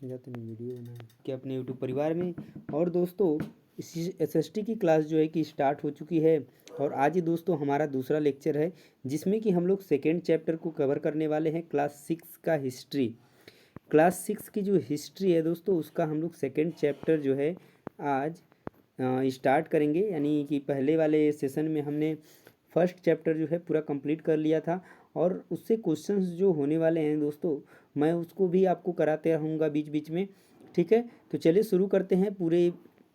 जाते नहीं वीडियो बना के अपने यूट्यूब परिवार में। और दोस्तों एसएसटी की क्लास जो है कि स्टार्ट हो चुकी है और आज ही दोस्तों हमारा दूसरा लेक्चर है जिसमें कि हम लोग सेकेंड चैप्टर को कवर करने वाले हैं क्लास 6 का हिस्ट्री। क्लास 6 की जो हिस्ट्री है दोस्तों उसका हम लोग सेकेंड चैप्टर जो है आज स्टार्ट करेंगे। यानी कि पहले वाले सेशन में हमने फर्स्ट चैप्टर जो है पूरा कंप्लीट कर लिया था और उससे क्वेश्चंस जो होने वाले हैं दोस्तों मैं उसको भी आपको कराते रहूँगा बीच बीच में। ठीक है, तो चलिए शुरू करते हैं पूरे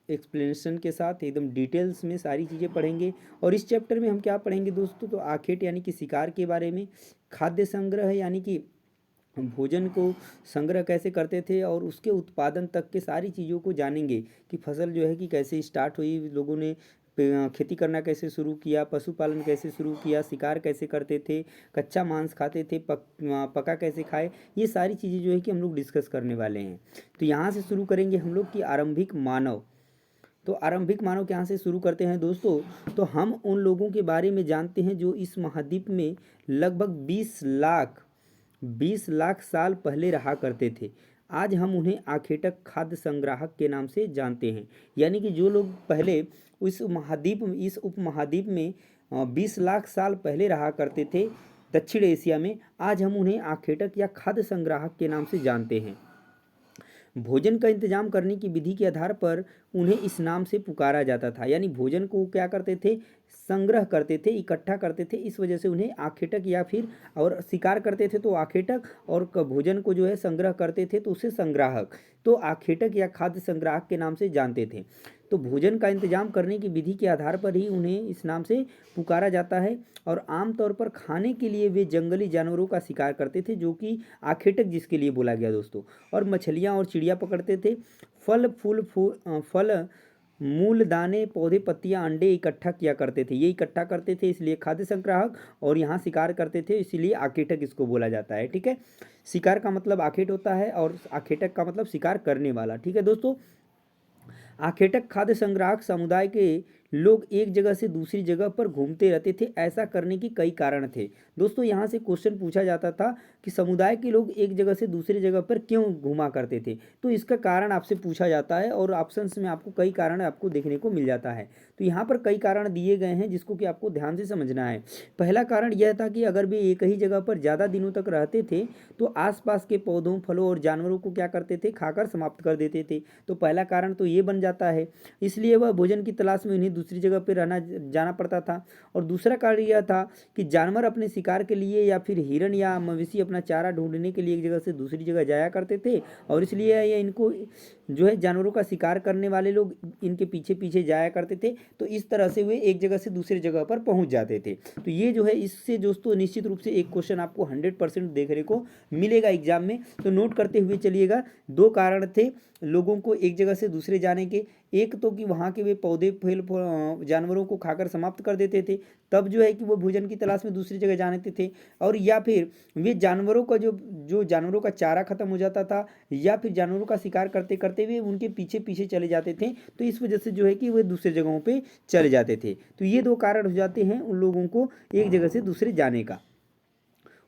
एक्सप्लेनेशन के साथ, एकदम डिटेल्स में सारी चीज़ें पढ़ेंगे। और इस चैप्टर में हम क्या पढ़ेंगे दोस्तों, तो आखेट यानी कि शिकार के बारे में, खाद्य संग्रह यानी कि भोजन को संग्रह कैसे करते थे और उसके उत्पादन तक के सारी चीज़ों को जानेंगे कि फसल जो है कि कैसे स्टार्ट हुई, लोगों ने खेती करना कैसे शुरू किया, पशुपालन कैसे शुरू किया, शिकार कैसे करते थे, कच्चा मांस खाते थे, पका कैसे खाए, ये सारी चीज़ें जो है कि हम लोग डिस्कस करने वाले हैं। तो यहाँ से शुरू करेंगे हम लोग कि आरंभिक मानव। तो आरंभिक मानव के यहाँ से शुरू करते हैं दोस्तों। तो हम उन लोगों के बारे में जानते हैं जो इस महाद्वीप में लगभग 20 लाख साल पहले रहा करते थे। आज हम उन्हें आखेटक खाद्य संग्राहक के नाम से जानते हैं। यानी कि जो लोग पहले इस उपमहाद्वीप में 20 लाख साल पहले रहा करते थे दक्षिण एशिया में, आज हम उन्हें आखेटक या खाद्य संग्राहक के नाम से जानते हैं। भोजन का इंतजाम करने की विधि के आधार पर उन्हें इस नाम से पुकारा जाता था। यानी भोजन को क्या करते थे, संग्रह करते थे, इकट्ठा करते थे, इस वजह से उन्हें आखेटक या फिर, और शिकार करते थे तो आखेटक, और भोजन को जो है संग्रह करते थे तो उसे संग्राहक, तो आखेटक या खाद्य संग्राहक के नाम से जानते थे। तो भोजन का इंतजाम करने की विधि के आधार पर ही उन्हें इस नाम से पुकारा जाता है। और आमतौर पर खाने के लिए वे जंगली जानवरों का शिकार करते थे जो कि आखेटक जिसके लिए बोला गया दोस्तों, और मछलियाँ और चिड़िया पकड़ते थे। फल मूल दाने पौधे पत्तियां अंडे इकट्ठा किया करते थे, ये इकट्ठा करते थे इसलिए खाद्य संग्राहक, और यहाँ शिकार करते थे इसलिए आखेटक इसको बोला जाता है। ठीक है, शिकार का मतलब आखेट होता है और आखेटक का मतलब शिकार करने वाला। ठीक है दोस्तों, आखेटक खाद्य संग्राहक समुदाय के लोग एक जगह से दूसरी जगह पर घूमते रहते थे। ऐसा करने की कई कारण थे दोस्तों। यहाँ से क्वेश्चन पूछा जाता था कि समुदाय के लोग एक जगह से दूसरी जगह पर क्यों घूमा करते थे, तो इसका कारण आपसे पूछा जाता है और ऑप्शंस में आपको कई कारण आपको देखने को मिल जाता है। तो यहाँ पर कई कारण दिए गए हैं जिसको कि आपको ध्यान से समझना है। पहला कारण यह था कि अगर वे एक ही जगह पर ज़्यादा दिनों तक रहते थे तो आसपास के पौधों, फलों और जानवरों को क्या करते थे, खाकर समाप्त कर देते थे। तो पहला कारण तो ये बन जाता है, इसलिए वह भोजन की तलाश में उन्हें दूसरी जगह पर रहना जाना पड़ता था। और दूसरा कारण यह था कि जानवर अपने शिकार के लिए या फिर हिरण या मवेशी अपना चारा ढूंढने के लिए एक जगह से दूसरी जगह जाया करते थे, और इसलिए ये इनको जो है जानवरों का शिकार करने वाले लोग इनके पीछे पीछे जाया करते थे। तो इस तरह से वे एक जगह से दूसरी जगह पर पहुंच जाते थे। तो ये जो है इससे दोस्तों निश्चित रूप से एक क्वेश्चन आपको 100% देखने को मिलेगा एग्जाम में, तो नोट करते हुए चलिएगा। दो कारण थे लोगों को एक जगह से दूसरे जाने के, एक तो कि वहाँ के वे पौधे फल जानवरों को खाकर समाप्त कर देते थे, तब जो है कि वो भोजन की तलाश में दूसरी जगह जाते थे, और या फिर वे जानवरों का जो जानवरों का चारा खत्म हो जाता था या फिर जानवरों का शिकार करते करते हुए उनके पीछे पीछे चले जाते थे, तो इस वजह से जो है कि वे दूसरे जगहों पे चले जाते थे। तो ये दो कारण हो जाते हैं उन लोगों को एक जगह से दूसरे जाने का।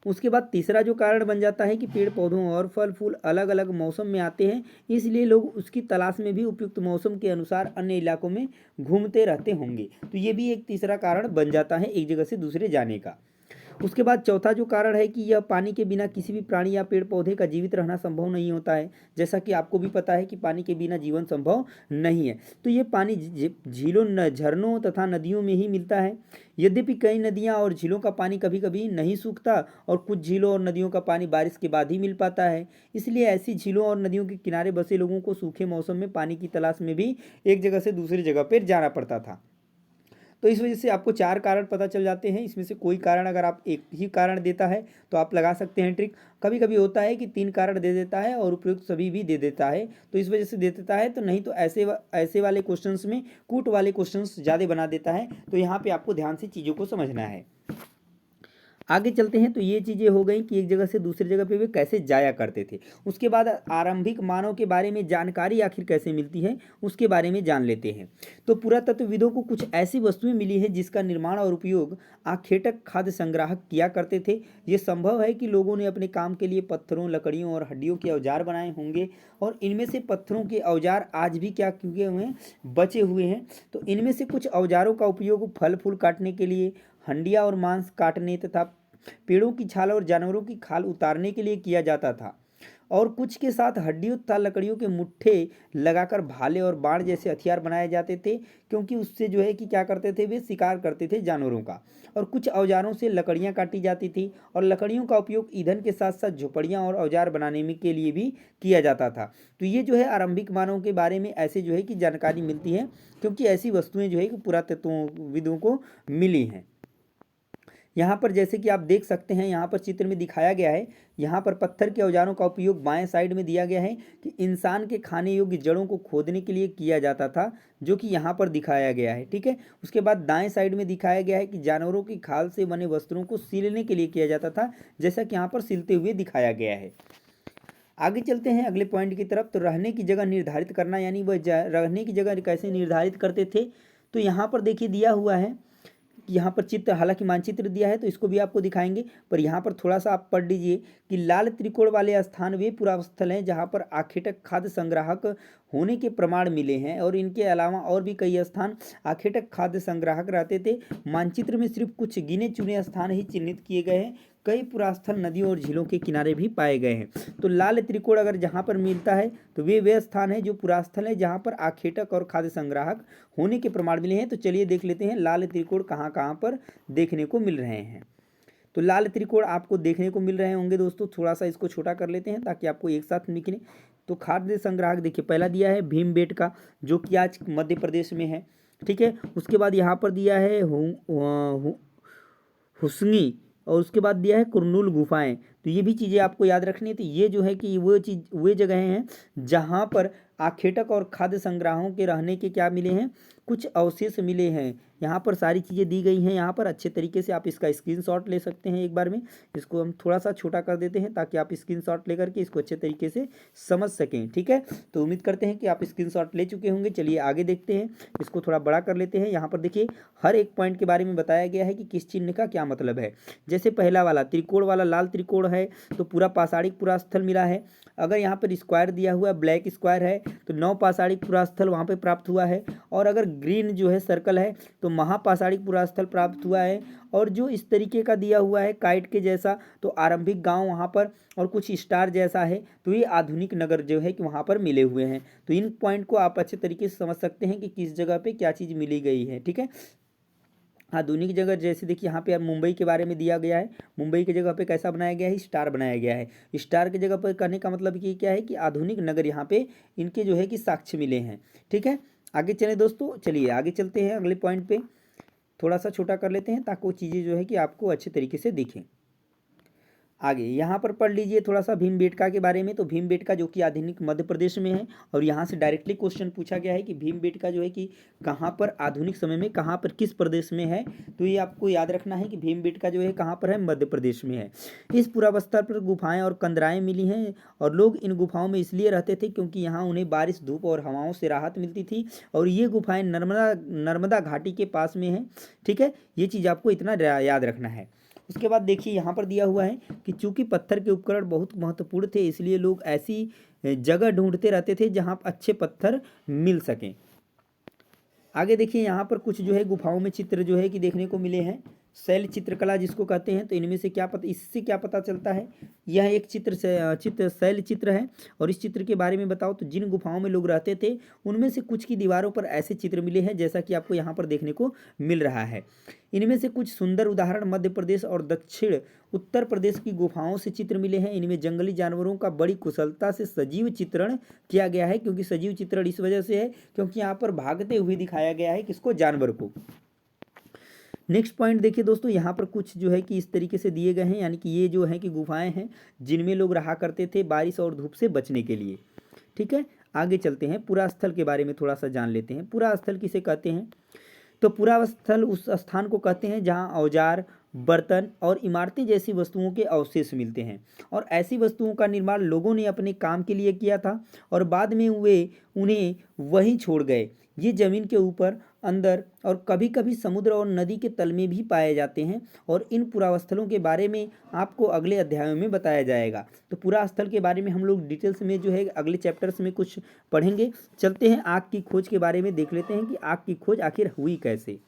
उसके बाद तीसरा जो कारण बन जाता है कि पेड़ पौधों और फल फूल अलग अलग मौसम में आते हैं, इसलिए लोग उसकी तलाश में भी उपयुक्त मौसम के अनुसार अन्य इलाकों में घूमते रहते होंगे। तो ये भी एक तीसरा कारण बन जाता है एक जगह से दूसरे जाने का। उसके बाद चौथा जो कारण है कि यह पानी के बिना किसी भी प्राणी या पेड़ पौधे का जीवित रहना संभव नहीं होता है। जैसा कि आपको भी पता है कि पानी के बिना जीवन संभव नहीं है। तो ये पानी झीलों, झरनों तथा नदियों में ही मिलता है। यद्यपि कई नदियाँ और झीलों का पानी कभी कभी नहीं सूखता और कुछ झीलों और नदियों का पानी बारिश के बाद ही मिल पाता है। इसलिए ऐसी झीलों और नदियों के किनारे बसे लोगों को सूखे मौसम में पानी की तलाश में भी एक जगह से दूसरी जगह पर जाना पड़ता था। तो इस वजह से आपको चार कारण पता चल जाते हैं। इसमें से कोई कारण अगर आप एक ही कारण देता है तो आप लगा सकते हैं ट्रिक। कभी कभी होता है कि 3 कारण दे देता है और उपयुक्त सभी भी दे देता है, तो इस वजह से दे देता है। तो नहीं तो ऐसे वाले क्वेश्चंस में कूट वाले क्वेश्चंस ज़्यादा बना देता है। तो यहाँ पे आपको ध्यान से चीज़ों को समझना है। आगे चलते हैं तो ये चीज़ें हो गई कि एक जगह से दूसरी जगह पे वे कैसे जाया करते थे। उसके बाद आरंभिक मानव के बारे में जानकारी आखिर कैसे मिलती है उसके बारे में जान लेते हैं। तो पुरातत्वविदों को कुछ ऐसी वस्तुएं मिली है जिसका निर्माण और उपयोग आखेटक खाद्य संग्राहक किया करते थे। ये संभव है कि लोगों ने अपने काम के लिए पत्थरों, लकड़ियों और हड्डियों के औजार बनाए होंगे और इनमें से पत्थरों के औजार आज भी क्या किए हुए हैं, बचे हुए हैं। तो इनमें से कुछ औजारों का उपयोग फल फूल काटने के लिए, हंडिया और मांस काटने तथा पेड़ों की छाल और जानवरों की खाल उतारने के लिए किया जाता था। और कुछ के साथ हड्डियों तथा लकड़ियों के मुट्ठे लगाकर भाले और बाण जैसे हथियार बनाए जाते थे, क्योंकि उससे जो है कि क्या करते थे, वे शिकार करते थे जानवरों का। और कुछ औजारों से लकड़ियाँ काटी जाती थी और लकड़ियों का उपयोग ईंधन के साथ साथ झोपड़ियाँ और औजार बनाने में के लिए भी किया जाता था। तो ये जो है आरंभिक मानव के बारे में ऐसे जो है कि जानकारी मिलती है, क्योंकि ऐसी वस्तुएं जो है कि पुरातत्वविदों को मिली हैं। यहाँ पर जैसे कि आप देख सकते हैं, यहाँ पर चित्र में दिखाया गया है, यहाँ पर पत्थर के औजारों का उपयोग बाएं साइड में दिया गया है कि इंसान के खाने योग्य जड़ों को खोदने के लिए किया जाता था, जो कि यहाँ पर दिखाया गया है। ठीक है, उसके बाद दाएं साइड में दिखाया गया है कि जानवरों की खाल से बने वस्त्रों को सिलने के लिए किया जाता था, जैसा कि यहाँ पर सिलते हुए दिखाया गया है। आगे चलते हैं अगले पॉइंट की तरफ। तो रहने की जगह निर्धारित करना, यानी वह रहने की जगह कैसे निर्धारित करते थे। तो यहाँ पर देखिए दिया हुआ है, यहाँ पर चित्र, हालांकि मानचित्र दिया है तो इसको भी आपको दिखाएंगे, पर यहाँ पर थोड़ा सा आप पढ़ लीजिए कि लाल त्रिकोण वाले स्थान वे पुरास्थल हैं जहाँ पर आखेटक खाद्य संग्राहक होने के प्रमाण मिले हैं, और इनके अलावा और भी कई स्थान आखेटक खाद्य संग्राहक रहते थे। मानचित्र में सिर्फ कुछ गिने चुने स्थान ही चिन्हित किए गए हैं, कई पुरास्थल नदियों और झीलों के किनारे भी पाए गए हैं। तो लाल त्रिकोण अगर जहाँ पर मिलता है तो वे स्थान है जो पुरास्थल है जहाँ पर आखेटक और खाद्य संग्राहक होने के प्रमाण मिले हैं। तो चलिए देख लेते हैं लाल त्रिकोण कहाँ कहाँ पर देखने को मिल रहे हैं। तो लाल त्रिकोण आपको देखने को मिल रहे होंगे दोस्तों, थोड़ा सा इसको छोटा कर लेते हैं ताकि आपको एक साथ निकले। तो खाद्य संग्राहक देखिए पहला दिया है भीमबेटका, जो कि आज मध्य प्रदेश में है। ठीक है, उसके बाद यहाँ पर दिया है हुस्ंगी, और उसके बाद दिया है कुरनूल गुफाएं। तो ये भी चीज़ें आपको याद रखनी है। तो ये जो है कि वो जगह हैं जहाँ पर आखेटक और खाद्य संग्राहों के रहने के क्या मिले हैं, कुछ अवशेष मिले हैं। यहाँ पर सारी चीज़ें दी गई हैं, यहाँ पर अच्छे तरीके से आप इसका स्क्रीनशॉट ले सकते हैं। एक बार में इसको हम थोड़ा सा छोटा कर देते हैं ताकि आप स्क्रीनशॉट लेकर के इसको अच्छे तरीके से समझ सकें। ठीक है, तो उम्मीद करते हैं कि आप स्क्रीनशॉट ले चुके होंगे। चलिए आगे देखते हैं, इसको थोड़ा बड़ा कर लेते हैं। यहाँ पर देखिए हर एक पॉइंट के बारे में बताया गया है कि किस चिन्ह का क्या मतलब है। जैसे पहला वाला त्रिकोण वाला लाल त्रिकोण है तो पूरा पाषाणिक पुरास्थल मिला है। अगर यहाँ पर स्क्वायर दिया हुआ है, ब्लैक स्क्वायर है, तो नौ पाषाणिक पुरास्थल वहाँ पे प्राप्त हुआ है। और अगर ग्रीन जो है सर्कल है तो महापाषाणिक पुरास्थल प्राप्त हुआ है। और जो इस तरीके का दिया हुआ है काइट के जैसा, तो आरंभिक गांव वहाँ पर, और कुछ स्टार जैसा है, तो ये आधुनिक नगर जो है कि वहाँ पर मिले हुए हैं। तो इन पॉइंट को आप अच्छे तरीके से समझ सकते हैं कि किस जगह पे क्या चीज़ मिली गई है। ठीक है, आधुनिक जगह जैसे देखिए यहाँ पे मुंबई के बारे में दिया गया है। मुंबई की जगह पे कैसा बनाया गया है, स्टार बनाया गया है। स्टार की जगह पर करने का मतलब कि क्या है कि आधुनिक नगर यहाँ पे इनके जो है कि साक्ष्य मिले हैं। ठीक है, आगे चले दोस्तों, चलिए आगे चलते हैं अगले पॉइंट पे। थोड़ा सा छोटा कर लेते हैं ताकि वो चीज़ें जो है कि आपको अच्छे तरीके से दिखें। आगे यहाँ पर पढ़ लीजिए थोड़ा सा भीमबेटका के बारे में। तो भीमबेटका जो कि आधुनिक मध्य प्रदेश में है, और यहाँ से डायरेक्टली क्वेश्चन पूछा गया है कि भीमबेटका जो है कि कहाँ पर आधुनिक समय में, कहाँ पर, किस प्रदेश में है। तो ये आपको याद रखना है कि भीमबेटका जो है कहाँ पर है, मध्य प्रदेश में है। इस पुरावस्था पर गुफाएं और कंदराएं मिली हैं, और लोग इन गुफाओं में इसलिए रहते थे क्योंकि यहाँ उन्हें बारिश, धूप और हवाओं से राहत मिलती थी। और ये गुफाएं नर्मदा घाटी के पास में हैं। ठीक है, ये चीज़ आपको इतना याद रखना है। उसके बाद देखिए यहाँ पर दिया हुआ है कि चूंकि पत्थर के उपकरण बहुत महत्वपूर्ण थे, इसलिए लोग ऐसी जगह ढूंढते रहते थे जहाँ अच्छे पत्थर मिल सकें। आगे देखिए यहाँ पर कुछ जो है गुफाओं में चित्र जो है कि देखने को मिले हैं, शैल चित्रकला जिसको कहते हैं। तो इनमें से क्या पता, इससे क्या पता चलता है, यह एक चित्र शैल चित्र है। और इस चित्र के बारे में बताओ तो जिन गुफाओं में लोग रहते थे उनमें से कुछ की दीवारों पर ऐसे चित्र मिले हैं जैसा कि आपको यहाँ पर देखने को मिल रहा है। इनमें से कुछ सुंदर उदाहरण मध्य प्रदेश और दक्षिण उत्तर प्रदेश की गुफाओं से चित्र मिले हैं। इनमें जंगली जानवरों का बड़ी कुशलता से सजीव चित्रण किया गया है, क्योंकि सजीव चित्रण इस वजह से है क्योंकि यहाँ पर भागते हुए दिखाया गया है किसको, जानवर को। नेक्स्ट पॉइंट देखिए दोस्तों, यहाँ पर कुछ जो है कि इस तरीके से दिए गए हैं, यानी कि ये जो है कि गुफाएं हैं जिनमें लोग रहा करते थे बारिश और धूप से बचने के लिए। ठीक है, आगे चलते हैं, पुरास्थल के बारे में थोड़ा सा जान लेते हैं। पुरास्थल किसे कहते हैं। तो पुरास्थल उस स्थान को कहते हैं जहाँ औजार, बर्तन और इमारतें जैसी वस्तुओं के अवशेष मिलते हैं। और ऐसी वस्तुओं का निर्माण लोगों ने अपने काम के लिए किया था और बाद में वे उन्हें वहीं छोड़ गए। ये जमीन के ऊपर, अंदर और कभी कभी समुद्र और नदी के तल में भी पाए जाते हैं और इन पुरास्थलों के बारे में आपको अगले अध्यायों में बताया जाएगा। तो पुरास्थल के बारे में हम लोग डिटेल्स में जो है अगले चैप्टर्स में कुछ पढ़ेंगे। चलते हैं आग की खोज के बारे में, देख लेते हैं कि आग की खोज आखिर हुई कैसे।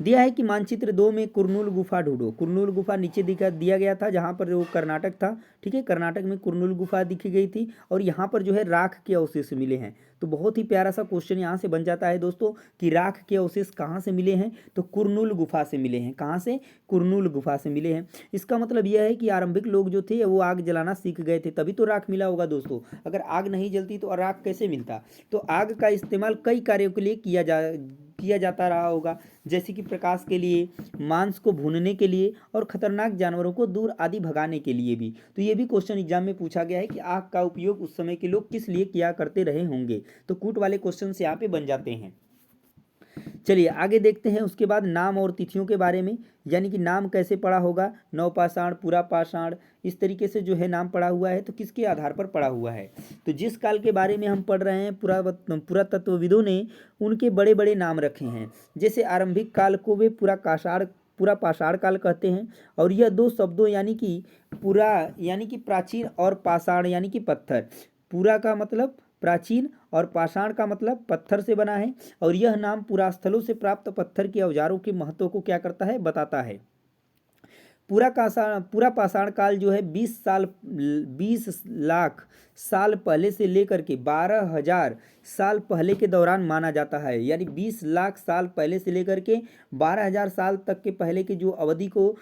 दिया है कि मानचित्र 2 में कुरनूल गुफा ढूंढो। कुरनूल गुफा नीचे दिया गया था, जहाँ पर वो कर्नाटक था। ठीक है, कर्नाटक में कुरनूल गुफा दिखी गई थी और यहाँ पर जो है राख के अवशेष मिले हैं। तो बहुत ही प्यारा सा क्वेश्चन यहाँ से बन जाता है दोस्तों कि राख के अवशेष कहाँ से मिले हैं, तो कुरनूल गुफा से मिले हैं। कहाँ से? कुरनूल गुफा से मिले हैं। इसका मतलब यह है कि आरंभिक लोग जो थे वो आग जलाना सीख गए थे, तभी तो राख मिला होगा दोस्तों। अगर आग नहीं जलती तो राख कैसे मिलता? तो आग का इस्तेमाल कई कार्यों के लिए किया जाता रहा होगा, जैसे कि प्रकाश के लिए, मांस को भूनने के लिए और खतरनाक जानवरों को दूर आदि भगाने के लिए भी। तो ये भी क्वेश्चन एग्जाम में पूछा गया है कि आग का उपयोग उस समय के लोग किस लिए किया करते रहे होंगे। तो कूट वाले क्वेश्चन यहाँ पे बन जाते हैं। चलिए आगे देखते हैं उसके बाद नाम और तिथियों के बारे में, यानी कि नाम कैसे पड़ा होगा। नवपाषाण, पूरा पाषाण, इस तरीके से जो है नाम पड़ा हुआ है, तो किसके आधार पर पड़ा हुआ है? तो जिस काल के बारे में हम पढ़ रहे हैं, पुरातत्वविदों ने उनके बड़े बड़े नाम रखे हैं। जैसे आरंभिक काल को वे पूरा पाषाण काल कहते हैं। और यह दो शब्दों यानी कि पूरा यानी कि प्राचीन और पाषाण यानी कि पत्थर। पूरा का मतलब प्राचीन और पाषाण का मतलब पत्थर से बना है। और यह नाम पुरास्थलों से प्राप्त पत्थर के औजारों के महत्व को क्या करता है? बताता है। पूरा पाषाण काल जो है 20 लाख साल पहले से लेकर के 12,000 साल पहले के दौरान माना जाता है। यानी 20 लाख साल पहले से लेकर के 12,000 साल तक के पहले की जो अवधि को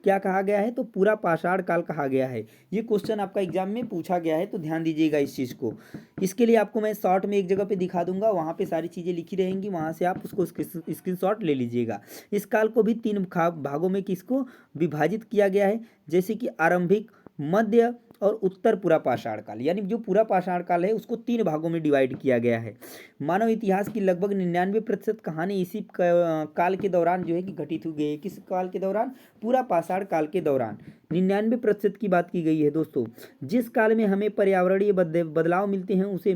क्या कहा गया है? तो पूरा पाषाण काल कहा गया है। ये क्वेश्चन आपका एग्जाम में पूछा गया है, तो ध्यान दीजिएगा इस चीज़ को। इसके लिए आपको मैं शॉर्ट में एक जगह पे दिखा दूंगा, वहाँ पे सारी चीज़ें लिखी रहेंगी, वहाँ से आप उसको स्क्रीनशॉट ले लीजिएगा। इस काल को भी 3 भागों में किसको विभाजित किया गया है, जैसे कि आरंभिक, मध्य और उत्तर पूरा पाषाण काल। यानी जो पूरा पाषाण काल है उसको 3 भागों में डिवाइड किया गया है। मानव इतिहास की लगभग 99% कहानी इसी काल के दौरान जो है कि घटित हुई है। किस काल के दौरान? पूरा पाषाण काल के दौरान 99% की बात की गई है दोस्तों। जिस काल में हमें पर्यावरणीय बदलाव मिलते हैं उसे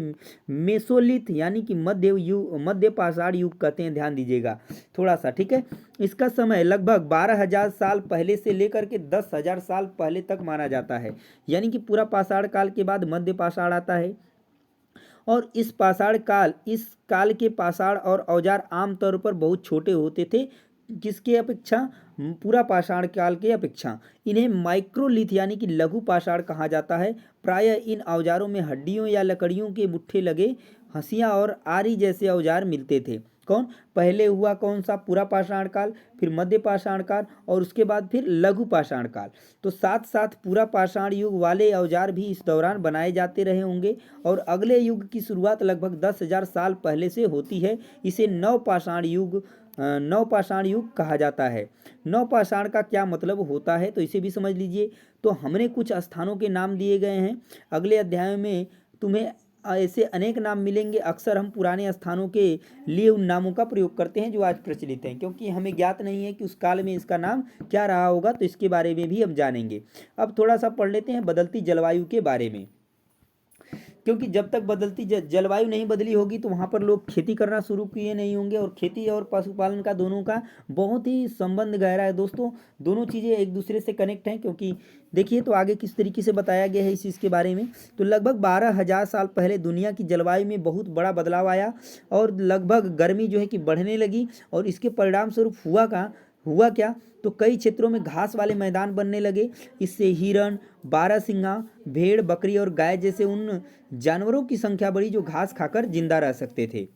मेसोलिथ यानी कि मध्य पाषाण युग कहते हैं। ध्यान दीजिएगा थोड़ा सा, ठीक है। इसका समय लगभग 12,000 साल पहले से लेकर के 10,000 साल पहले तक माना जाता है। यानी कि पूरा पाषाण काल के बाद मध्य पाषाण आता है। और इस काल के पाषाण और औजार आमतौर पर बहुत छोटे होते थे। किसके अपेक्षा? पूरा पाषाण काल के अपेक्षा। इन्हें माइक्रोलिथ यानी कि लघु पाषाण कहा जाता है। प्रायः इन औजारों में हड्डियों या लकड़ियों के मुट्ठे लगे हंसिया और आरी जैसे औजार मिलते थे। कौन पहले हुआ? कौन सा? पूरा पाषाण काल, फिर मध्य पाषाण काल और उसके बाद फिर लघु पाषाण काल। तो साथ साथ पूरा पाषाण युग वाले औजार भी इस दौरान बनाए जाते रहे होंगे। और अगले युग की शुरुआत लगभग 10,000 साल पहले से होती है। इसे नवपाषाण युग कहा जाता है। नवपाषाण का क्या मतलब होता है, तो इसे भी समझ लीजिए। तो हमने कुछ स्थानों के नाम दिए गए हैं। अगले अध्याय में तुम्हें ऐसे अनेक नाम मिलेंगे। अक्सर हम पुराने स्थानों के लिए उन नामों का प्रयोग करते हैं जो आज प्रचलित हैं, क्योंकि हमें ज्ञात नहीं है कि उस काल में इसका नाम क्या रहा होगा। तो इसके बारे में भी हम जानेंगे। अब थोड़ा सा पढ़ लेते हैं बदलती जलवायु के बारे में, क्योंकि जब तक बदलती जलवायु नहीं बदली होगी तो वहाँ पर लोग खेती करना शुरू किए नहीं होंगे। और खेती और पशुपालन का दोनों का बहुत ही संबंध गहरा है दोस्तों। दोनों चीज़ें एक दूसरे से कनेक्ट हैं, क्योंकि देखिए तो आगे किस तरीके से बताया गया है इस चीज़ के बारे में। तो लगभग 12,000 साल पहले दुनिया की जलवायु में बहुत बड़ा बदलाव आया और लगभग गर्मी जो है कि बढ़ने लगी। और इसके परिणाम स्वरूप हुआ क्या? तो कई क्षेत्रों में घास वाले मैदान बनने लगे। इससे हिरण, बारहसिंगा, भेड़, बकरी और गाय जैसे उन जानवरों की संख्या बढ़ी जो घास खाकर जिंदा रह सकते थे।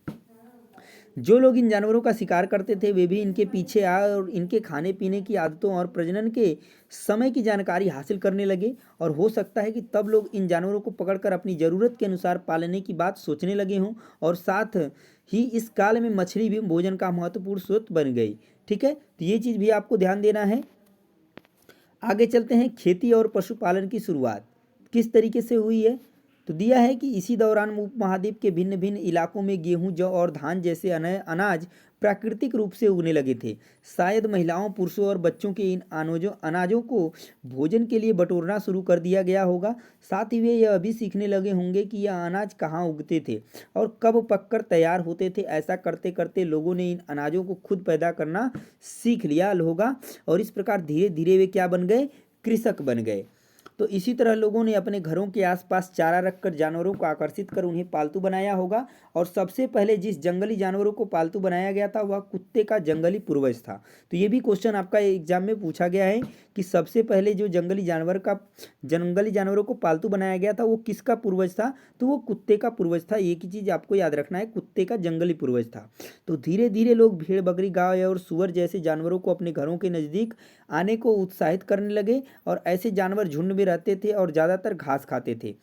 जो लोग इन जानवरों का शिकार करते थे वे भी इनके पीछे आए और इनके खाने पीने की आदतों और प्रजनन के समय की जानकारी हासिल करने लगे। और हो सकता है कि तब लोग इन जानवरों को पकड़कर अपनी ज़रूरत के अनुसार पालने की बात सोचने लगे हों। और साथ ही इस काल में मछली भी भोजन का महत्वपूर्ण स्रोत बन गई। ठीक है, तो ये चीज़ भी आपको ध्यान देना है। आगे चलते हैं। खेती और पशुपालन की शुरुआत किस तरीके से हुई है, तो दिया है कि इसी दौरान उपमहाद्वीप के भिन्न भिन्न इलाकों में गेहूं, जौ और धान जैसे अनाज प्राकृतिक रूप से उगने लगे थे। शायद महिलाओं, पुरुषों और बच्चों के इन अनाजों को भोजन के लिए बटोरना शुरू कर दिया गया होगा। साथ ही वे यह भी सीखने लगे होंगे कि यह अनाज कहाँ उगते थे और कब पककर तैयार होते थे। ऐसा करते करते लोगों ने इन अनाजों को खुद पैदा करना सीख लिया होगा और इस प्रकार धीरे धीरे वे क्या बन गए? कृषक बन गए। तो इसी तरह लोगों ने अपने घरों के आसपास चारा रखकर जानवरों को आकर्षित कर उन्हें पालतू बनाया होगा और सबसे पहले जिस जंगली जानवरों को पालतू बनाया गया था वह कुत्ते का जंगली पूर्वज था। तो ये भी क्वेश्चन आपका एग्जाम में पूछा गया है कि सबसे पहले जो जंगली जानवरों को पालतू बनाया गया था वो किसका पूर्वज था? तो वो कुत्ते का पूर्वज था। एक ही चीज़ आपको याद रखना है, कुत्ते का जंगली पूर्वज था। तो धीरे धीरे लोग भेड़, बकरी, गाय और सूअर जैसे जानवरों को अपने घरों के नज़दीक आने को उत्साहित करने लगे और ऐसे जानवर झुंड में रहते थे और ज़्यादातर घास खाते थे।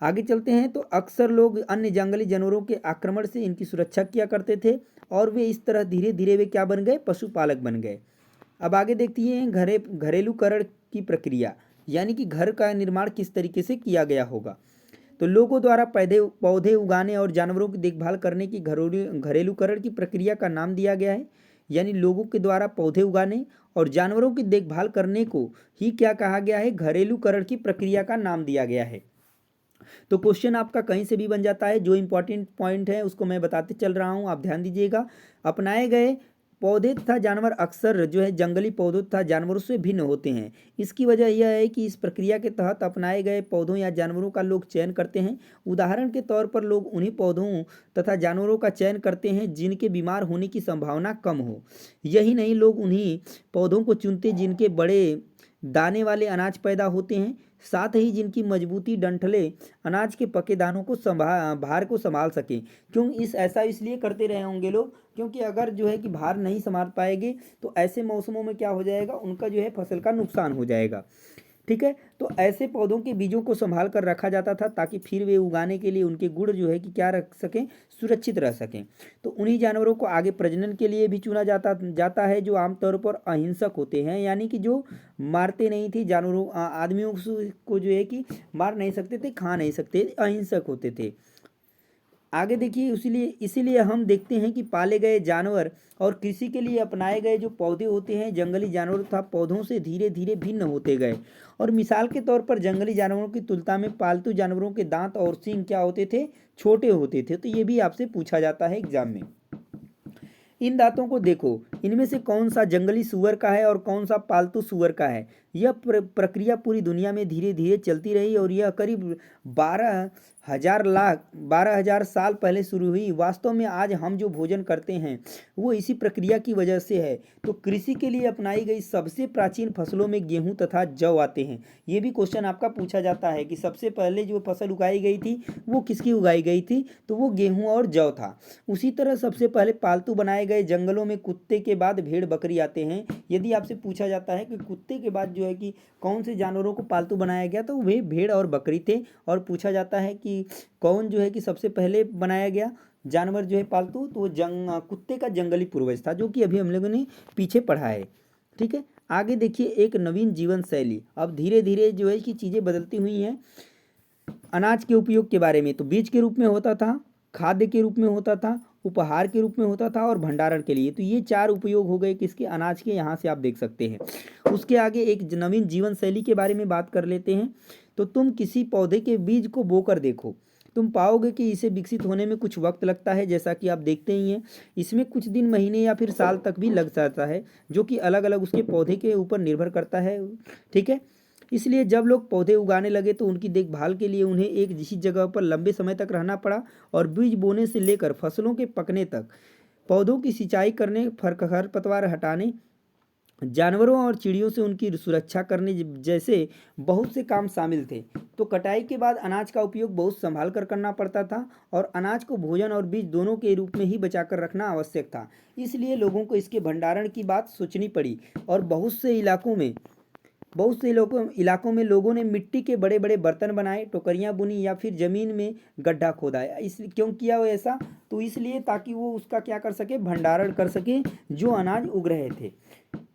आगे चलते हैं तो अक्सर लोग अन्य जंगली जानवरों के आक्रमण से इनकी सुरक्षा किया करते थे और वे इस तरह धीरे धीरे वे क्या बन गए? पशुपालक बन गए। अब आगे देखते हैं घरेलूकरण की प्रक्रिया, यानी कि घर का निर्माण किस तरीके से किया गया होगा। तो लोगों द्वारा पौधे उगाने और जानवरों की देखभाल करने की घरेलूकरण की प्रक्रिया का नाम दिया गया है। यानी लोगों के द्वारा पौधे उगाने और जानवरों की देखभाल करने को ही क्या कहा गया है? घरेलूकरण की प्रक्रिया का नाम दिया गया है। तो क्वेश्चन आपका कहीं से भी बन जाता है। जो इंपॉर्टेंट पॉइंट है उसको मैं बताते चल रहा हूँ, आप ध्यान दीजिएगा। अपनाए गए पौधे तथा जानवर अक्सर जो है जंगली पौधों तथा जानवरों से भिन्न होते हैं। इसकी वजह यह है कि इस प्रक्रिया के तहत अपनाए गए पौधों या जानवरों का लोग चयन करते हैं। उदाहरण के तौर पर लोग उन्हीं पौधों तथा जानवरों का चयन करते हैं जिनके बीमार होने की संभावना कम हो। यही नहीं, लोग उन्हीं पौधों को चुनते जिनके बड़े दाने वाले अनाज पैदा होते हैं, साथ ही जिनकी मजबूती डंठले अनाज के पके दानों को भार को संभाल सकें। क्यों ऐसा इसलिए करते रहे होंगे लोग, क्योंकि अगर जो है कि भार नहीं संभाल पाएंगे तो ऐसे मौसमों में क्या हो जाएगा? उनका जो है फसल का नुकसान हो जाएगा। ठीक है, तो ऐसे पौधों के बीजों को संभाल कर रखा जाता था ताकि फिर वे उगाने के लिए उनके गुण जो है कि क्या रख सकें? सुरक्षित रह सकें। तो उन्हीं जानवरों को आगे प्रजनन के लिए भी चुना जाता है जो आमतौर पर अहिंसक होते हैं, यानी कि जो मारते नहीं थे जानवरों आदमियों को जो है कि मार नहीं सकते थे, खा नहीं सकते, अहिंसक होते थे। आगे देखिए, इसीलिए हम देखते हैं कि पाले गए जानवर और कृषि के लिए अपनाए गए जो पौधे होते हैं जंगली जानवरों तथा पौधों से धीरे धीरे भिन्न होते गए। और मिसाल के तौर पर जंगली जानवरों की तुलना में पालतू जानवरों के दांत और सींग क्या होते थे? छोटे होते थे। तो ये भी आपसे पूछा जाता है एग्जाम में। इन दांतों को देखो, इनमें से कौन सा जंगली सूअर का है और कौन सा पालतू सूअर का है? यह प्रक्रिया पूरी दुनिया में धीरे धीरे चलती रही और यह करीब 12,000 साल पहले शुरू हुई। वास्तव में आज हम जो भोजन करते हैं वो इसी प्रक्रिया की वजह से है। तो कृषि के लिए अपनाई गई सबसे प्राचीन फसलों में गेहूं तथा जौ आते हैं। ये भी क्वेश्चन आपका पूछा जाता है कि सबसे पहले जो फसल उगाई गई थी वो किसकी उगाई गई थी? तो वो गेहूं और जौ था। उसी तरह सबसे पहले पालतू बनाए गए जंगलों में कुत्ते के बाद भेड़, बकरी आते हैं। यदि आपसे पूछा जाता है कि कुत्ते के बाद जो है कि कौन से जानवरों को पालतू बनाया गया, तो वे भेड़ और बकरी थे। और पूछा जाता है कि कौन जो है कि सबसे पहले बनाया गया जानवर जो है पालतू, तो वो कुत्ते का जंगली पूर्वज था, जो कि अभी हम लोगों ने पीछे पढ़ा है। ठीक है, आगे देखिए, एक नवीन जीवन शैली। अब धीरे धीरे जो है कि चीज़ें बदलती हुई हैं। अनाज के उपयोग के बारे में, तो बीज के रूप में होता था, खाद्य के रूप में होता था, उपहार के रूप में होता था और भंडारण के लिए। तो ये 4 उपयोग हो गए किसके? अनाज के। यहाँ से आप देख सकते हैं। उसके आगे एक नवीन जीवन शैली के बारे में बात कर लेते हैं। तो तुम किसी पौधे के बीज को बोकर देखो, तुम पाओगे कि इसे विकसित होने में कुछ वक्त लगता है, जैसा कि आप देखते ही हैं। इसमें कुछ दिन, महीने या फिर साल तक भी लग जाता है, जो कि अलग अलग उसके पौधे के ऊपर निर्भर करता है। ठीक है, इसलिए जब लोग पौधे उगाने लगे तो उनकी देखभाल के लिए उन्हें एक इसी जगह पर लंबे समय तक रहना पड़ा और बीज बोने से लेकर फसलों के पकने तक पौधों की सिंचाई करने, खरपतवार हटाने, जानवरों और चिड़ियों से उनकी सुरक्षा करने जैसे बहुत से काम शामिल थे। तो कटाई के बाद अनाज का उपयोग बहुत संभाल कर करना पड़ता था और अनाज को भोजन और बीज दोनों के रूप में ही बचाकर रखना आवश्यक था। इसलिए लोगों को इसके भंडारण की बात सोचनी पड़ी और बहुत से इलाकों में लोगों ने मिट्टी के बड़े बड़े बर्तन बनाए, टोकरियां बुनी या फिर ज़मीन में गड्ढा खोदा। इसलिए क्यों किया वो ऐसा? तो इसलिए ताकि वो उसका क्या कर सके? भंडारण कर सके जो अनाज उग रहे थे।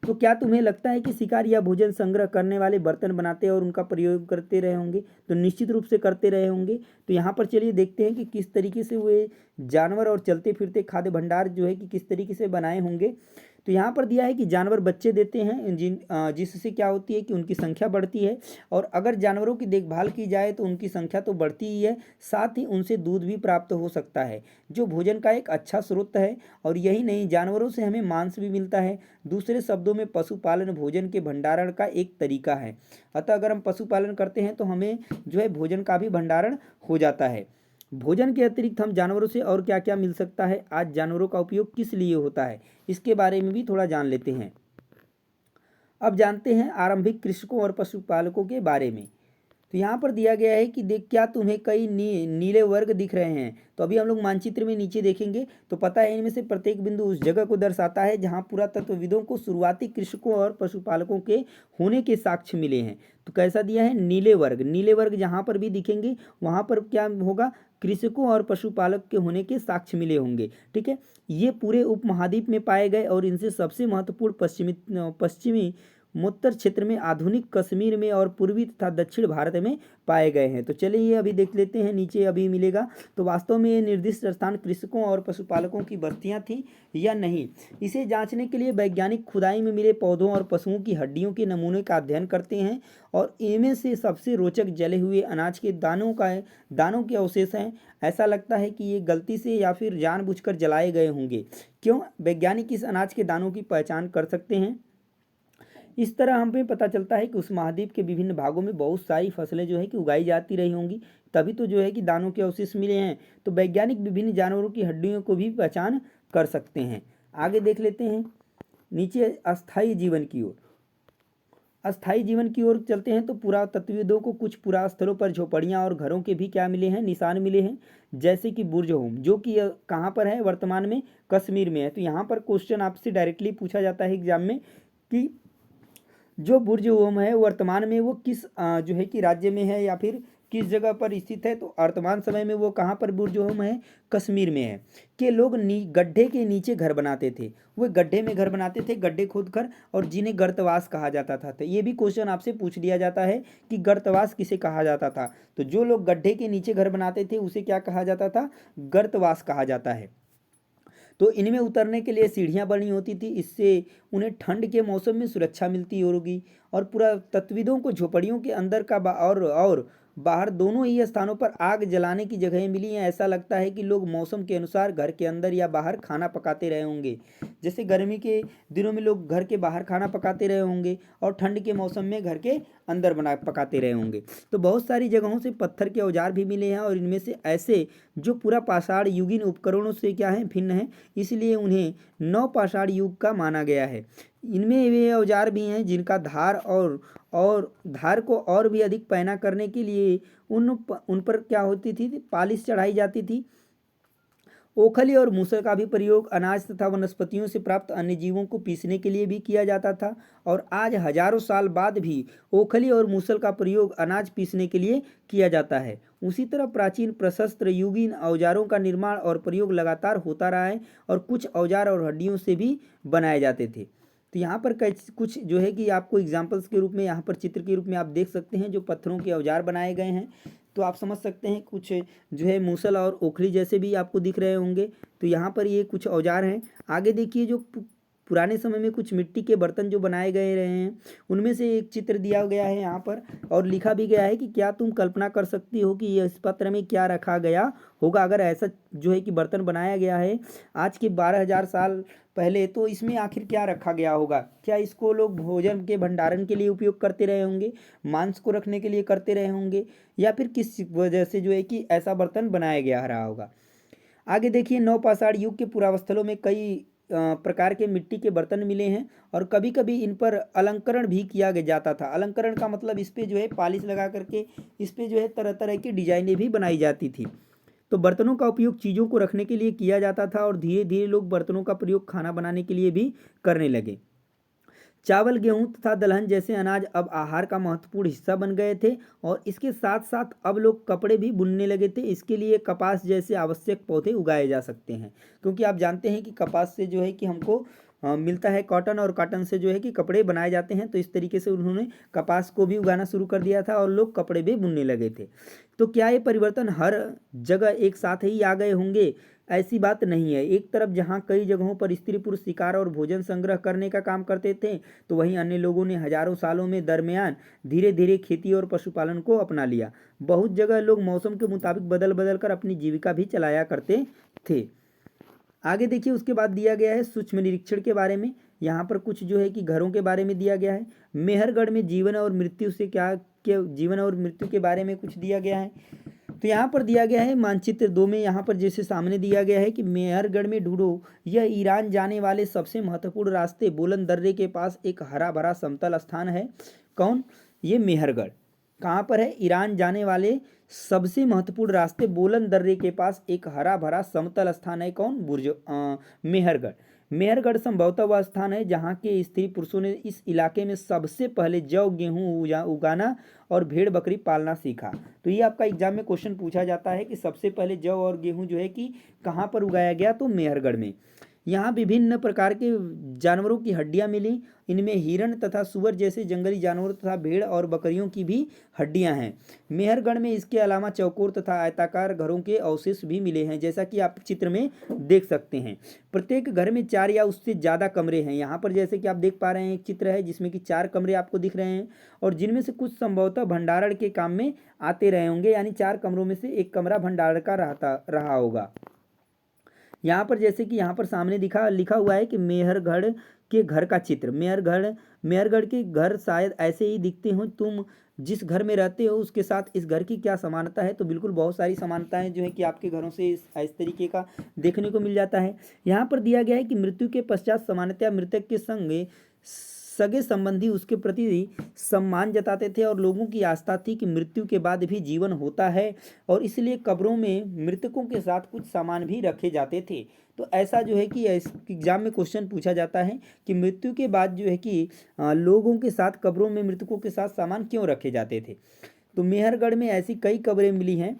तो क्या तुम्हें लगता है कि शिकार या भोजन संग्रह करने वाले बर्तन बनाते और उनका प्रयोग करते रहे होंगे? तो निश्चित रूप से करते रहे होंगे। तो यहाँ पर चलिए देखते हैं कि किस तरीके से वे जानवर और चलते फिरते खाद्य भंडार जो है कि किस तरीके से बनाए होंगे। तो यहाँ पर दिया है कि जानवर बच्चे देते हैं जिससे क्या होती है कि उनकी संख्या बढ़ती है, और अगर जानवरों की देखभाल की जाए तो उनकी संख्या तो बढ़ती ही है, साथ ही उनसे दूध भी प्राप्त हो सकता है जो भोजन का एक अच्छा स्रोत है। और यही नहीं, जानवरों से हमें मांस भी मिलता है। दूसरे शब्दों में पशुपालन भोजन के भंडारण का एक तरीका है। अतः अगर हम पशुपालन करते हैं तो हमें जो है भोजन का भी भंडारण हो जाता है। भोजन के अतिरिक्त हम जानवरों से और क्या क्या मिल सकता है, आज जानवरों का उपयोग किस लिए होता है, इसके बारे में भी थोड़ा जान लेते हैं। अब जानते हैं आरंभिक कृषकों और पशुपालकों के बारे में। तो यहाँ पर दिया गया है कि देख, क्या तुम्हें कई नीले वर्ग दिख रहे हैं? तो अभी हम लोग मानचित्र में नीचे देखेंगे तो पता है इनमें से प्रत्येक बिंदु उस जगह को दर्शाता है जहाँ पुरातत्वविदों को शुरुआती कृषकों और पशुपालकों के होने के साक्ष्य मिले हैं। तो कैसा दिया है? नीले वर्ग। नीले वर्ग जहाँ पर भी दिखेंगे वहाँ पर क्या होगा? कृषकों और पशुपालक के होने के साक्ष्य मिले होंगे। ठीक है, ये पूरे उपमहाद्वीप में पाए गए और इनसे सबसे महत्वपूर्ण पश्चिमी उत्तर क्षेत्र में, आधुनिक कश्मीर में और पूर्वी तथा दक्षिण भारत में पाए गए हैं। तो चलिए ये अभी देख लेते हैं, नीचे अभी मिलेगा। तो वास्तव में ये निर्दिष्ट स्थान कृषकों और पशुपालकों की बस्तियां थी या नहीं, इसे जांचने के लिए वैज्ञानिक खुदाई में मिले पौधों और पशुओं की हड्डियों के नमूने का अध्ययन करते हैं, और इनमें से सबसे रोचक जले हुए अनाज के दानों के अवशेष हैं। ऐसा लगता है कि ये गलती से या फिर जानबूझकर जलाए गए होंगे। क्यों? वैज्ञानिक इस अनाज के दानों की पहचान कर सकते हैं। इस तरह हमें पता चलता है कि उस महाद्वीप के विभिन्न भागों में बहुत सारी फसलें जो है कि उगाई जाती रही होंगी, तभी तो जो है कि दानों के अवशेष मिले हैं। तो वैज्ञानिक विभिन्न जानवरों की हड्डियों को भी पहचान कर सकते हैं। आगे देख लेते हैं नीचे अस्थायी जीवन की ओर। अस्थायी जीवन की ओर चलते हैं तो पुरातत्वविदों को कुछ पुरास्थलों पर झोपड़ियां और घरों के भी क्या मिले हैं? निशान मिले हैं, जैसे कि बुर्ज होम, जो कि कहाँ पर है? वर्तमान में कश्मीर में है। तो यहाँ पर क्वेश्चन आपसे डायरेक्टली पूछा जाता है एग्जाम में कि जो बुर्ज होम है वर्तमान में वो किस जो है कि राज्य में है या फिर किस जगह पर स्थित है? तो वर्तमान समय में वो कहाँ पर बुर्ज होम है? कश्मीर में है। कि लोग गड्ढे के नीचे घर बनाते थे, वो गड्ढे में घर बनाते थे, गड्ढे खोद कर, और जिन्हें गर्तवास कहा जाता था। तो ये भी क्वेश्चन आपसे पूछ लिया जाता है कि गर्तवास किसे कहा जाता था? तो जो लोग गड्ढे के नीचे घर बनाते थे उसे क्या कहा जाता था? गर्तवास कहा जाता है। तो इनमें उतरने के लिए सीढ़ियाँ बनी होती थी, इससे उन्हें ठंड के मौसम में सुरक्षा मिलती होगी। और पुरातत्वविदों को झोपड़ियों के अंदर का और बाहर दोनों ही स्थानों पर आग जलाने की जगहें मिली हैं। ऐसा लगता है कि लोग मौसम के अनुसार घर के अंदर या बाहर खाना पकाते रहे होंगे। जैसे गर्मी के दिनों में लोग घर के बाहर खाना पकाते रहे होंगे और ठंड के मौसम में घर के अंदर पकाते रहे होंगे। तो बहुत सारी जगहों से पत्थर के औजार भी मिले हैं, और इनमें से ऐसे जो पूरा पाषाण युगीन उपकरणों से क्या है? भिन्न है, इसलिए उन्हें नवपाषाण युग का माना गया है। इनमें वे औजार भी हैं जिनका धार को और भी अधिक पैना करने के लिए उन पर क्या होती थी? पालिश चढ़ाई जाती थी। ओखली और मूसल का भी प्रयोग अनाज तथा वनस्पतियों से प्राप्त अन्य जीवों को पीसने के लिए भी किया जाता था, और आज हजारों साल बाद भी ओखली और मूसल का प्रयोग अनाज पीसने के लिए किया जाता है। उसी तरह प्राचीन प्रशस्त्र युगीन औजारों का निर्माण और प्रयोग लगातार होता रहा है, और कुछ औजार और हड्डियों से भी बनाए जाते थे। तो यहाँ पर कुछ जो है कि आपको एग्जाम्पल्स के रूप में, यहाँ पर चित्र के रूप में आप देख सकते हैं जो पत्थरों के औजार बनाए गए हैं। तो आप समझ सकते हैं कुछ जो है मूसल और ओखली जैसे भी आपको दिख रहे होंगे। तो यहाँ पर ये कुछ औजार हैं। आगे देखिए, जो पुराने समय में कुछ मिट्टी के बर्तन जो बनाए गए रहे हैं, उनमें से एक चित्र दिया गया है यहाँ पर, और लिखा भी गया है कि क्या तुम कल्पना कर सकती हो कि इस पत्र में क्या रखा गया होगा? अगर ऐसा जो है कि बर्तन बनाया गया है आज के 12,000 साल पहले, तो इसमें आखिर क्या रखा गया होगा? क्या इसको लोग भोजन के भंडारण के लिए उपयोग करते रहे होंगे, मांस को रखने के लिए करते रहे होंगे, या फिर किस वजह से जो है कि ऐसा बर्तन बनाया गया रहा होगा? आगे देखिए, नवपाषाण युग के पुरावस्थलों में कई प्रकार के मिट्टी के बर्तन मिले हैं, और कभी कभी इन पर अलंकरण भी किया जाता था। अलंकरण का मतलब इस पे जो है पालिश लगा करके इस पे जो है तरह तरह की डिजाइनें भी बनाई जाती थी। तो बर्तनों का उपयोग चीज़ों को रखने के लिए किया जाता था, और धीरे धीरे लोग बर्तनों का प्रयोग खाना बनाने के लिए भी करने लगे। चावल, गेहूं तथा दलहन जैसे अनाज अब आहार का महत्वपूर्ण हिस्सा बन गए थे, और इसके साथ साथ अब लोग कपड़े भी बुनने लगे थे। इसके लिए कपास जैसे आवश्यक पौधे उगाए जा सकते हैं, क्योंकि आप जानते हैं कि कपास से जो है कि हमको मिलता है कॉटन, और कॉटन से जो है कि कपड़े बनाए जाते हैं। तो इस तरीके से उन्होंने कपास को भी उगाना शुरू कर दिया था और लोग कपड़े भी बुनने लगे थे। तो क्या ये परिवर्तन हर जगह एक साथ ही आ गए होंगे? ऐसी बात नहीं है। एक तरफ जहाँ कई जगहों पर स्त्री पुरुष शिकार और भोजन संग्रह करने का काम करते थे, तो वहीं अन्य लोगों ने हजारों सालों में दरमियान धीरे धीरे खेती और पशुपालन को अपना लिया। बहुत जगह लोग मौसम के मुताबिक बदल बदल कर अपनी जीविका भी चलाया करते थे। आगे देखिए, उसके बाद दिया गया है सूक्ष्म निरीक्षण के बारे में। यहाँ पर कुछ जो है कि घरों के बारे में दिया गया है। मेहरगढ़ में जीवन और मृत्यु से क्या जीवन और मृत्यु के बारे में कुछ दिया गया है। तो यहाँ पर दिया गया है मानचित्र 2 में, यहाँ पर जैसे सामने दिया गया है कि मेहरगढ़ में ढूंढो, यह ईरान जाने वाले सबसे महत्वपूर्ण रास्ते बोलन दर्रे के पास एक हरा भरा समतल स्थान है। कौन? ये मेहरगढ़। कहाँ पर है? ईरान जाने वाले सबसे महत्वपूर्ण रास्ते बोलन दर्रे के पास एक हरा भरा समतल स्थान है। कौन? मेहरगढ़। मेहरगढ़ संभवतः वह स्थान है जहाँ के स्त्री पुरुषों ने इस इलाके में सबसे पहले जौ गेहूँ उगाना और भेड़ बकरी पालना सीखा। तो ये आपका एग्जाम में क्वेश्चन पूछा जाता है कि सबसे पहले जौ और गेहूँ जो है कि कहाँ पर उगाया गया? तो मेहरगढ़ में। यहाँ विभिन्न प्रकार के जानवरों की हड्डियाँ मिली। इनमें हिरण तथा सुअर जैसे जंगली जानवरों तथा भेड़ और बकरियों की भी हड्डियाँ हैं। मेहरगढ़ में इसके अलावा चौकोर तथा आयताकार घरों के अवशेष भी मिले हैं, जैसा कि आप चित्र में देख सकते हैं। प्रत्येक घर में 4 या उससे ज़्यादा कमरे हैं। यहाँ पर जैसे कि आप देख पा रहे हैं, एक चित्र है जिसमें कि 4 कमरे आपको दिख रहे हैं, और जिनमें से कुछ संभवतः भंडारण के काम में आते रहे होंगे, यानी 4 कमरों में से एक कमरा भंडारण का रहा होगा। यहाँ पर जैसे कि यहाँ पर सामने लिखा हुआ है कि मेहरगढ़ के घर का चित्र। मेहरगढ़ के घर शायद ऐसे ही दिखते हो। तुम जिस घर में रहते हो उसके साथ इस घर की क्या समानता है? तो बिल्कुल बहुत सारी समानताएं जो है कि आपके घरों से इस तरीके का देखने को मिल जाता है। यहाँ पर दिया गया है कि मृत्यु के पश्चात सामान्यतया मृतक के संग सगे संबंधी उसके प्रति सम्मान जताते थे, और लोगों की आस्था थी कि मृत्यु के बाद भी जीवन होता है, और इसलिए कब्रों में मृतकों के साथ कुछ सामान भी रखे जाते थे। तो ऐसा जो है कि एग्जाम में क्वेश्चन पूछा जाता है कि मृत्यु के बाद जो है कि लोगों के साथ कब्रों में मृतकों के साथ सामान क्यों रखे जाते थे। तो मेहरगढ़ में ऐसी कई कब्रें मिली हैं।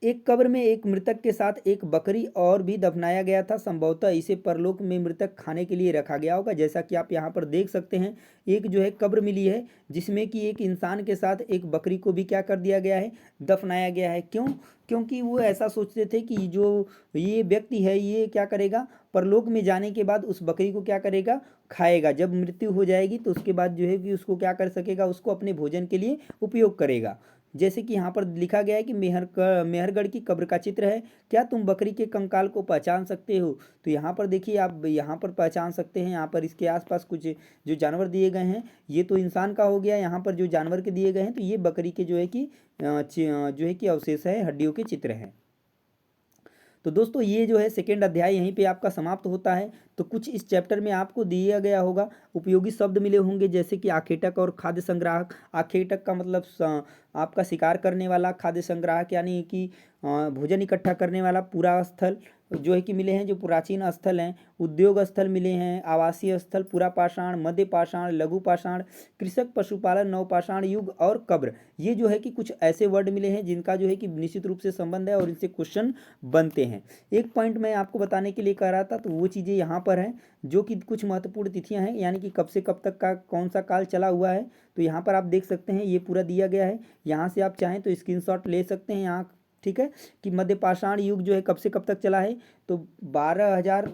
एक कब्र में एक मृतक के साथ एक बकरी और भी दफनाया गया था। संभवतः इसे परलोक में मृतक खाने के लिए रखा गया होगा। जैसा कि आप यहाँ पर देख सकते हैं, एक जो है कब्र मिली है जिसमें कि एक इंसान के साथ एक बकरी को भी क्या कर दिया गया है? दफनाया गया है। क्यों? क्योंकि वो ऐसा सोचते थे कि जो ये व्यक्ति है ये क्या करेगा? परलोक में जाने के बाद उस बकरी को क्या करेगा? खाएगा। जब मृत्यु हो जाएगी तो उसके बाद जो है कि उसको क्या कर सकेगा? उसको अपने भोजन के लिए उपयोग करेगा। जैसे कि यहाँ पर लिखा गया है कि मेहरगढ़ की कब्र का चित्र है। क्या तुम बकरी के कंकाल को पहचान सकते हो? तो यहाँ पर देखिए, आप यहाँ पर पहचान सकते हैं। यहाँ पर इसके आसपास कुछ जो जानवर दिए गए हैं, ये तो इंसान का हो गया। यहाँ पर जो जानवर के दिए गए हैं, तो ये बकरी के जो है कि अवशेष है, हड्डियों के चित्र हैं। तो दोस्तों, ये जो है सेकेंड अध्याय यहीं पे आपका समाप्त होता है। तो कुछ इस चैप्टर में आपको दिया गया होगा, उपयोगी शब्द मिले होंगे, जैसे कि आखेटक और खाद्य संग्राहक। आखेटक का मतलब आपका शिकार करने वाला, खाद्य संग्राहक यानी कि भोजन इकट्ठा करने वाला पूरा स्थल जो है कि मिले हैं, जो प्राचीन स्थल हैं। उद्योग स्थल मिले हैं, आवासीय स्थल, पुरा पाषाण, मध्य पाषाण, लघु पाषाण, कृषक पशुपालन, नवपाषाण युग और कब्र। ये जो है कि कुछ ऐसे वर्ड मिले हैं जिनका जो है कि निश्चित रूप से संबंध है और इनसे क्वेश्चन बनते हैं। एक पॉइंट मैं आपको बताने के लिए कह रहा था, तो वो चीज़ें यहाँ पर हैं जो कि कुछ महत्वपूर्ण तिथियाँ हैं, यानी कि कब से कब तक का कौन सा काल चला हुआ है। तो यहाँ पर आप देख सकते हैं, ये पूरा दिया गया है। यहाँ से आप चाहें तो स्क्रीनशॉट ले सकते हैं यहाँ, ठीक है, कि मध्य पाषाण युग जो है कब से कब तक चला है। तो 12,000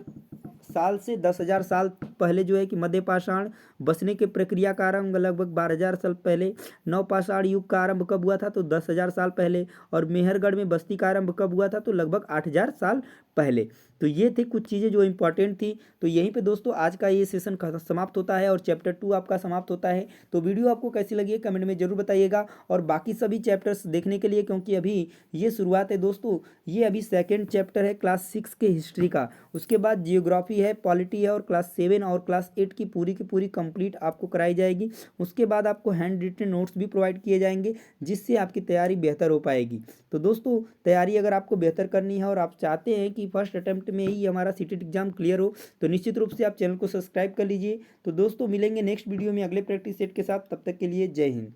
साल से 10,000 साल पहले जो है कि मध्य पाषाण बसने के प्रक्रिया का आरंभ लगभग 12,000 साल पहले। नव पाषाण युग का आरंभ कब हुआ था? तो 10,000 साल पहले। और मेहरगढ़ में बस्ती का आरंभ कब हुआ था? तो लगभग 8,000 साल पहले। तो ये थे कुछ चीज़ें जो इंपॉर्टेंट थी। तो यहीं पे दोस्तों आज का ये सेशन समाप्त होता है और चैप्टर 2 आपका समाप्त होता है। तो वीडियो आपको कैसी लगी है कमेंट में जरूर बताइएगा, और बाकी सभी चैप्टर्स देखने के लिए, क्योंकि अभी ये शुरुआत है दोस्तों, ये अभी सेकेंड चैप्टर है क्लास 6 के हिस्ट्री का। उसके बाद जियोग्राफी है, पॉलिटी है, और क्लास 7 और क्लास 8 की पूरी कंप्लीट आपको कराई जाएगी। उसके बाद आपको हैंड रिटन नोट्स भी प्रोवाइड किए जाएंगे, जिससे आपकी तैयारी बेहतर हो पाएगी। तो दोस्तों, तैयारी अगर आपको बेहतर करनी है और आप चाहते हैं कि फर्स्ट अटेम्प्ट में ही हमारा सीटेट एग्जाम क्लियर हो, तो निश्चित रूप से आप चैनल को सब्सक्राइब कर लीजिए। तो दोस्तों, मिलेंगे नेक्स्ट वीडियो में अगले प्रैक्टिस सेट के साथ। तब तक के लिए जय हिंद।